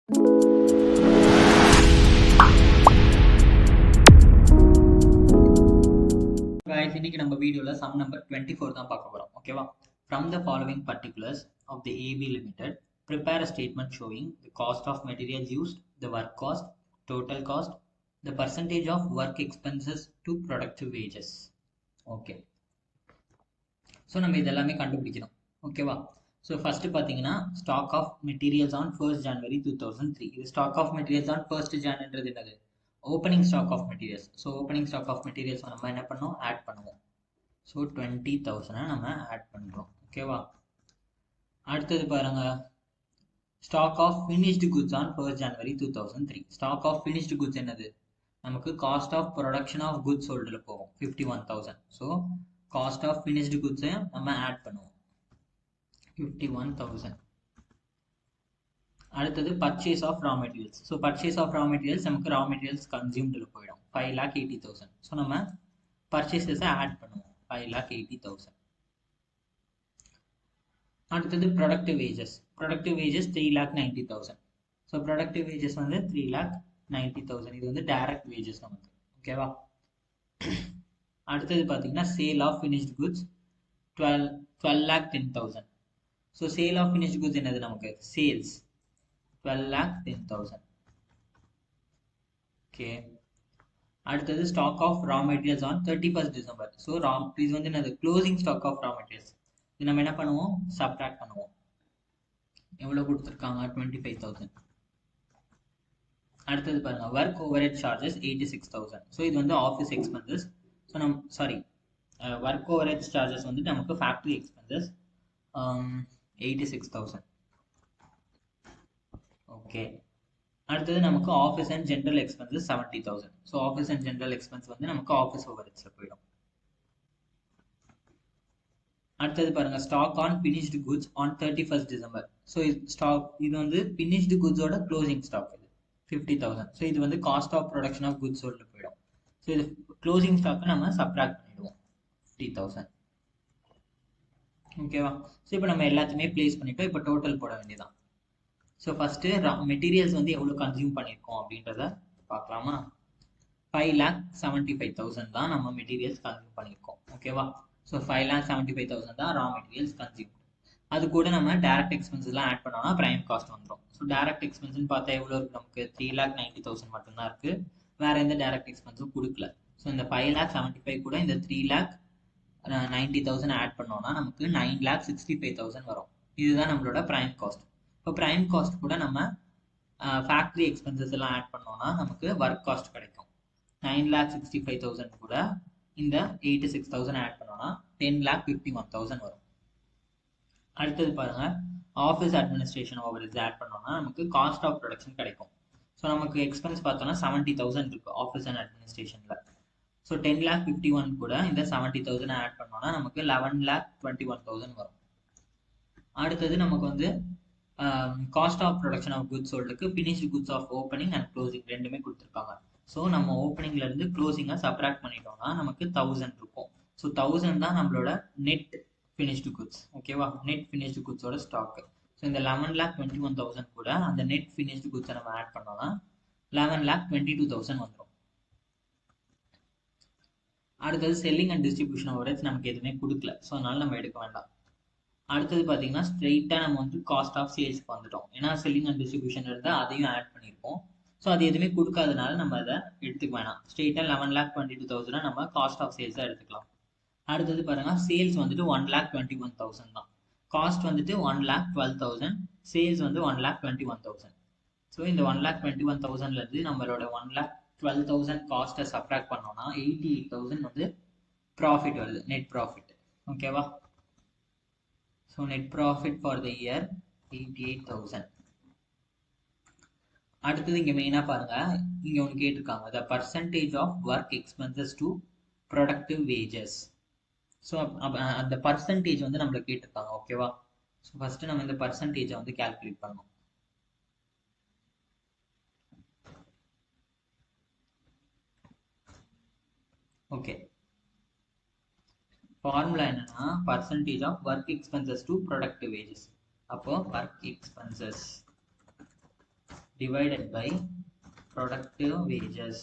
Guys, இன்னைக்கு நம்ம வீடியோல சம் நம்பர் 24 தான் பார்க்க போறோம். ஓகேவா? From the following particulars of the AB Limited, prepare a statement showing the cost of materials used, the work cost, total cost, the percentage of work expenses to productive wages. Okay. So நம்ம இதெல்லாமே கண்டுபிடிக்கணும். ஓகேவா? So first பார்த்தீங்கன்னா stock of materials on 1st January 2003. இது stock of materials on 1st January என்னது? Opening stock of materials. So opening stock of materials நம்ம என்ன பண்ணோம்? ஆட் பண்ணுவோம். ஸோ 20,000 நம்ம ஆட் பண்ணுறோம். ஓகேவா? அடுத்தது பாருங்க, stock of finished goods on 1st January 2003. Stock of finished goods என்னது? நமக்கு cost of production of goods சோல்டில் போகும் 51,000. ஸோ காஸ்ட் ஆஃப் ஃபினிஷ்டு குட்ஸை நம்ம ஆட் பண்ணுவோம் 51,000. அடுத்தது purchase of raw materials. So purchase of raw materials நமக்கு ரா மெட்டீரியல்ஸ் கன்சியூம்டில் போயிடும் 5,80,000. ஸோ நம்ம பர்ச்சேஸஸை ஆட் பண்ணுவோம் 5,80,000. அடுத்தது productive wages. Productive wages 3,90,000. So productive wages வந்து 3,90,000. இது வந்து டைரக்ட் வேஜஸ் நமக்கு. ஓகேவா? அடுத்தது பார்த்தீங்கன்னா sale of finished goods 12,10,000. So sale of finished goods என்னது நமக்கு? சேல்ஸ் 12,10,000. ஓகே. அடுத்தது stock of raw materials on 31st December. So இது வந்து என்னது? Closing stock of raw materials. இது நம்ம என்ன பண்ணுவோம்? சப்ட்ராக்ட் பண்ணுவோம். எவ்வளோ கொடுத்துருக்காங்க? 25,000. அடுத்தது பாருங்க, ஒர்க் ஓவர்ஹெட் சார்ஜஸ் 86,000. ஸோ இது வந்து office expenses. So work overhead charges வந்து நமக்கு ஃபேக்ட்ரி எக்ஸ்பென்சஸ் 86,000. ஓகே. அடுத்தது நமக்கு office and general expenses 70,000. So office and general expense வந்து நமக்கு ஆஃபீஸ் ஓவர்ஹெட்ஸில் போயிடும். அடுத்தது பாருங்க, stock on finished goods on 31st December. So இது வந்து ஃபினிஷ்டு குட்ஸோட க்ளோசிங் ஸ்டாக். இது 50,000. ஸோ இது வந்து cost of production of goods சோல்டில் போயிடும். ஸோ இது க்ளோசிங் ஸ்டாக்கை நம்ம சப்ட்ராக்ட் பண்ணிடுவோம் 50,000. ஓகேவா? ஸோ இப்போ நம்ம எல்லாத்தையுமே பிளேஸ் பண்ணிட்டோம். இப்போ டோட்டல் போட வேண்டியதான். ஸோ ஃபர்ஸ்ட் மெட்டீரியல்ஸ் வந்து எவ்வளோ கன்சியூம் பண்ணியிருக்கோம் அப்படின்றத பார்க்கலாமா? 5,75,000 தான் நம்ம மெட்டீரியல்ஸ் கன்சியூம் பண்ணியிருக்கோம். ஓகேவா? ஸோ 5,75,000 தான் ரா மெட்டீரியல்ஸ் கன்சியூம். அது கூட நம்ம டைரக்ட் எக்ஸ்பென்சஸ்லாம் ஆட் பண்ணோம்னா பிரைம் காஸ்ட் வந்துடும். ஸோ டைரக்ட் எக்ஸ்பென்ஸ்னு பார்த்தா எவ்வளோ இருக்கு நமக்கு? 3,90,000 மட்டும்தான் இருக்கு. வேற எந்த டைரக்ட் எக்ஸ்பென்ஸும் கொடுக்கல. ஸோ இந்த 5,75,000 கூட இந்த 3,90,000 ஆட் பண்ணோம்னா நமக்கு 9,65,000 வரும். இதுதான் நம்மளோட பிரைம் காஸ்ட். இப்போ பிரைம் காஸ்ட் கூட நம்ம ஃபேக்ட்ரி எக்ஸ்பென்சஸ் எல்லாம் ஆட் பண்ணோம்னா நமக்கு ஒர்க் காஸ்ட் கிடைக்கும். 9,65,000 கூட இந்த 86,000 ஆட் பண்ணோம்னா 10,51,000 வரும். அடுத்தது பாருங்க, ஆஃபீஸ் அட்மினிஸ்ட்ரேஷன் ஓவர்ஹெட்ஸ் ஆட் பண்ணோம்னா நமக்கு காஸ்ட் ஆஃப் ப்ரொடக்ஷன் கிடைக்கும். ஸோ நமக்கு எக்ஸ்பென்ஸ் பார்த்தோம்னா 70,000 இருக்கு ஆஃபீஸ் அண்ட் அட்மினிஸ்ட்ரேஷனில். ஸோ 10,51 கூட இந்த 70,000 ஆட் பண்ணோம்னா நமக்கு 11,21,000 வரும். அடுத்தது நமக்கு வந்து cost of production of goods சோல்டுக்கு finished goods of opening and closing ரெண்டுமே கொடுத்துருக்காங்க. ஸோ நம்ம ஓப்பனிங்ல இருந்து க்ளோசிங்கை சப்ராக்ட் பண்ணிட்டோம்னா நமக்கு 1,000 இருக்கும். ஸோ 1,000 தான் நம்மளோட நெட் ஃபினிஷ்டு குட்ஸ். ஓகேவா? நெட் ஃபினிஷ்டு குட்ஸோட ஸ்டாக். ஸோ இந்த 11,21,000 கூட அந்த நெட் ஃபினிஷ்டு குட்ஸை நம்ம ஆட் பண்ணோம்னா 11,22,000 வந்துடும். அடுத்தது செல்லிங் அண்ட் டிஸ்ட்ரிபியூஷன் ஓவர்ஹெட்ஸ் நமக்கு எதுவுமே கொடுக்கல. ஸோ அதனால நம்ம எடுக்க வேண்டாம். அடுத்தது பார்த்தீங்கன்னா ஸ்ட்ரெயிட்டாக நம்ம வந்து காஸ்ட் ஆஃப் சேல்ஸ்க்கு வந்துட்டோம். ஏன்னா செல்லிங் அண்ட் டிஸ்ட்ரிபியூஷன் இருந்தால் அதையும் ஆட் பண்ணியிருப்போம். ஸோ அது எதுவுமே கொடுக்காதனால நம்ம அதை எடுத்துக்க வேணாம். ஸ்ட்ரெயிட்டாக 11,22,000 நம்ம காஸ்ட் ஆஃப் சேல்ஸாக எடுத்துக்கலாம். அடுத்தது பாருங்க, சேல்ஸ் வந்துட்டு 1,21,000 தான். காஸ்ட் வந்துட்டு 1,12,000, சேல்ஸ் வந்து 1,21,000. ஸோ இந்த 1,21,000லேருந்து நம்மளோட 1,12,000 காஸ்ட்டை சப்ட்ராக்ட் பண்ணோம்னா 88,000 வந்து ப்ராஃபிட் வருது, நெட் ப்ராஃபிட். ஓகேவா? So net profit for the year 88,000. அடுத்தது இங்கே மெயினாக பாருங்க, இங்கே ஒன்று கேட்டிருக்காங்க, the percentage of work expenses to productive wages. So அந்த பர்சன்டேஜ் வந்து நம்மளை கேட்டிருக்காங்க. ஓகேவா? ஸோ ஃபர்ஸ்ட் நம்ம இந்த பர்சன்டேஜை வந்து கால்குலேட் பண்ணணும். ஓகே, ஃபார்முலா என்னன்னா percentage of work expenses to productive wages. அப்போ work expenses divided by productive wages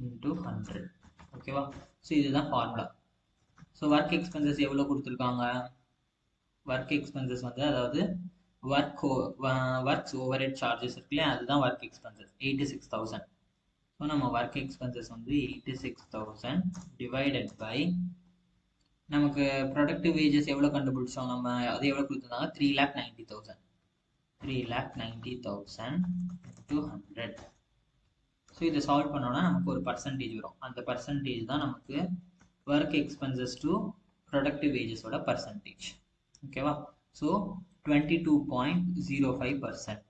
into 100. ஓகேவா? ஸோ இதுதான் ஃபார்முலா. ஸோ ஒர்க் எக்ஸ்பென்சஸ் எவ்வளோ கொடுத்துருக்காங்க? ஒர்க் எக்ஸ்பென்சஸ் வந்து அதாவது ஒர்க்ஸ் ஓவர் ஹெட் சார்ஜஸ் இருக்குல்லையா, அதுதான் ஒர்க் எக்ஸ்பென்சஸ் 86,000. ஸோ நம்ம ஒர்க் எக்ஸ்பென்சஸ் வந்து 86,000 டிவைடட் பை நமக்கு ப்ரொடக்டிவ் வேஜஸ் எவ்வளோ கண்டுபிடிச்சோம் நம்ம, அது எவ்வளோ கொடுத்துருந்தாங்க? 3,90,000. 3,90,000 into 100. ஸோ இதை சால்வ் பண்ணோன்னா நமக்கு ஒரு பர்சன்டேஜ் வரும். அந்த பர்சன்டேஜ் தான் நமக்கு ஒர்க் எக்ஸ்பென்சஸ் டு ப்ரொடக்டிவ் வேஜஸோட பர்சன்டேஜ். ஓகேவா? ஸோ 22.05%,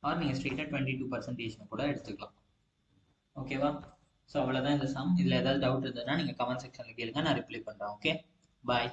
ஆர் நீங்கள் ஸ்ட்ரெயிட்டாக 22% கூட எடுத்துக்கலாம். ஓகேவா? ஸோ அவ்வளோதான் இந்த சம். இதில் ஏதாவது டவுட் இருந்ததுன்னா நீங்கள் கமெண்ட் செக்ஷனில் கேளுங்க, நான் ரிப்ளை பண்ணுறேன். ஓகே, பாய்.